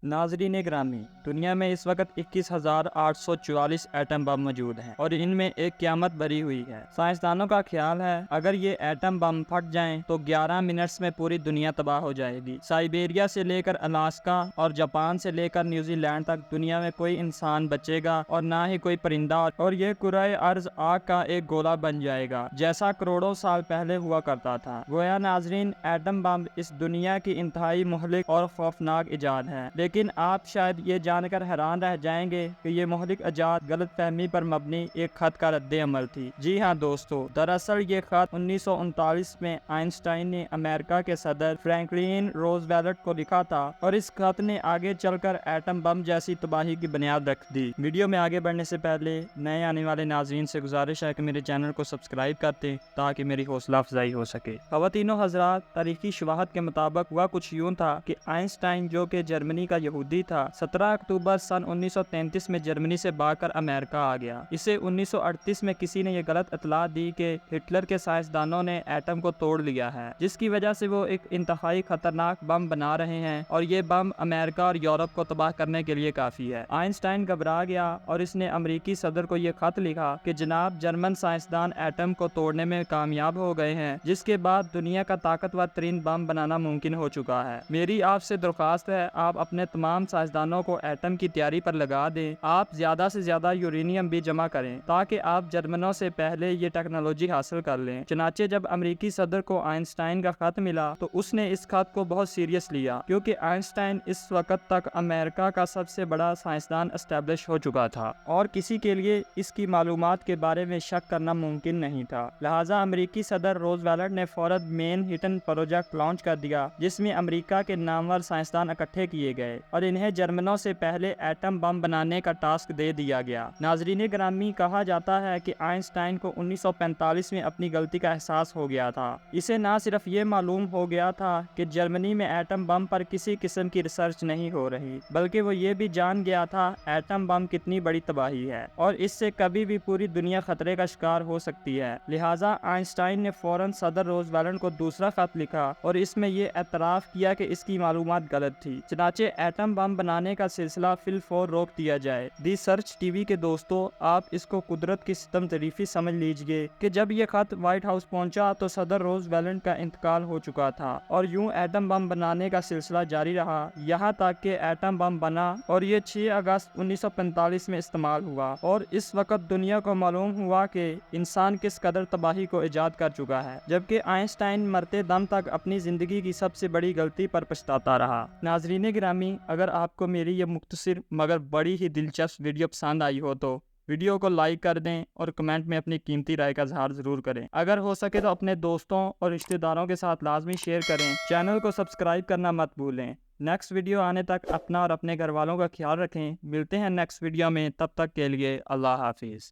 नाजरीन ग्रामी, दुनिया में इस वक्त 21,844 एटम बम मौजूद हैं और इनमें एक क़यामत भरी हुई है। साइंसदानों का ख्याल है अगर ये एटम बम फट जाएं तो 11 मिनट्स में पूरी दुनिया तबाह हो जाएगी। साइबेरिया से लेकर अलास्का और जापान से लेकर न्यूजीलैंड तक दुनिया में कोई इंसान बचेगा और ना ही कोई परिंदा, और ये कुराए अर्ज आग का एक गोला बन जाएगा जैसा करोड़ों साल पहले हुआ करता था। गोया नाजरीन, एटम बम इस दुनिया की इंतहाई मुहलिक और खौफनाक इजाद है, लेकिन आप शायद ये जानकर हैरान रह जाएंगे कि ये मुहलिक इजाद गलत फहमी पर मबनी एक खत का रद्द अमल थी। जी हाँ दोस्तों, दरअसल ये खत 1939 में आइंस्टाइन ने अमेरिका के सदर फ्रैंकलिन रोजवेल्ट को लिखा था और इस खत ने आगे चलकर एटम बम जैसी तबाही की बुनियाद रख दी। वीडियो में आगे बढ़ने से पहले नए आने वाले नाजरीन से गुजारिश है कि मेरे चैनल को सब्सक्राइब करते ताकि मेरी हौसला अफजाई हो सके। ख़वातीनो हज़रात, तारीखी शवाहद के मुताबिक हुआ कुछ यूं था कि आइंस्टाइन, जो कि जर्मनी का यहूदी था, 17 अक्टूबर सन 1933 में जर्मनी से भागकर अमेरिका आ गया। इसे 1938 में किसी ने यह गलत इत्तला दी कि हिटलर के साइंसदानों ने एटम को तोड़ लिया है, जिसकी वजह से वो एक इंतहाई खतरनाक बम बना रहे हैं और ये बम अमेरिका और यूरोप को तबाह करने के लिए काफी है। आइंस्टाइन घबरा गया और इसने अमेरिकी सदर को यह खत लिखा कि जनाब, जर्मन साइंसदान एटम को तोड़ने में कामयाब हो गए हैं, जिसके बाद दुनिया का ताकतवर तरीन बम बनाना मुमकिन हो चुका है। मेरी आपसे दरख्वास्त है, आप अपने तमाम साइंसदानों को एटम की तैयारी पर लगा दें। आप ज्यादा से ज्यादा यूरेनियम भी जमा करें ताकि आप जर्मनों से पहले ये टेक्नोलॉजी हासिल कर लें। चनाचे जब अमेरिकी सदर को आइंस्टाइन का खत मिला तो उसने इस खत को बहुत सीरियस लिया, क्योंकि आइंस्टाइन इस वक्त तक अमेरिका का सबसे बड़ा साइंसदान एस्टेब्लिश हो चुका था और किसी के लिए इसकी मालूमात के बारे में शक करना मुमकिन नहीं था। लिहाजा अमेरिकी सदर रोजवेल्ट ने फौरन मैनहट्टन प्रोजेक्ट लॉन्च कर दिया, जिसमें अमेरिका के नामवर साइंसदान इकट्ठे किए गए और इन्हें जर्मनों से पहले एटम बम बनाने का टास्क दे दिया गया। नाजरीन ग्रामी, कहा जाता है कि आइंस्टाइन को 1945 में अपनी गलती का एहसास हो गया था। इसे ना सिर्फ ये मालूम हो गया था कि जर्मनी में एटम बम पर किसी किस्म की रिसर्च नहीं हो रही, बल्कि वो ये भी जान गया था एटम बम कितनी बड़ी तबाही है और इससे कभी भी पूरी दुनिया खतरे का शिकार हो सकती है। लिहाजा आइंस्टाइन ने फौरन सदर रोजवेल्ट को दूसरा खत लिखा और इसमें ये एतराफ़ किया कि इसकी मालूमात गलत थी। चनाचे एटम बम बनाने का सिलसिला फिलफौर रोक दिया जाए। दी सर्च टीवी के दोस्तों, आप इसको कुदरत की सितम तरीफी समझ लीजिए कि जब ये खत व्हाइट हाउस पहुंचा तो सदर रोजवेल्ट का इंतकाल हो चुका था और यूं एटम बम बनाने का सिलसिला जारी रहा, यहाँ तक कि एटम बम बना और ये 6 अगस्त 1945 में इस्तेमाल हुआ और इस वक्त दुनिया को मालूम हुआ कि इंसान किस कदर तबाही को ईजाद कर चुका है, जबकि आइंस्टाइन मरते दम तक अपनी जिंदगी की सबसे बड़ी गलती पर पछताता रहा। नाजरीन गिरामी, अगर आपको मेरी ये मुख्तसर मगर बड़ी ही दिलचस्प वीडियो पसंद आई हो तो वीडियो को लाइक कर दें और कमेंट में अपनी कीमती राय का इजहार जरूर करें। अगर हो सके तो अपने दोस्तों और रिश्तेदारों के साथ लाजमी शेयर करें। चैनल को सब्सक्राइब करना मत भूलें। नेक्स्ट वीडियो आने तक अपना और अपने घर वालों का ख्याल रखें। मिलते हैं नेक्स्ट वीडियो में, तब तक के लिए अल्लाह हाफिज़।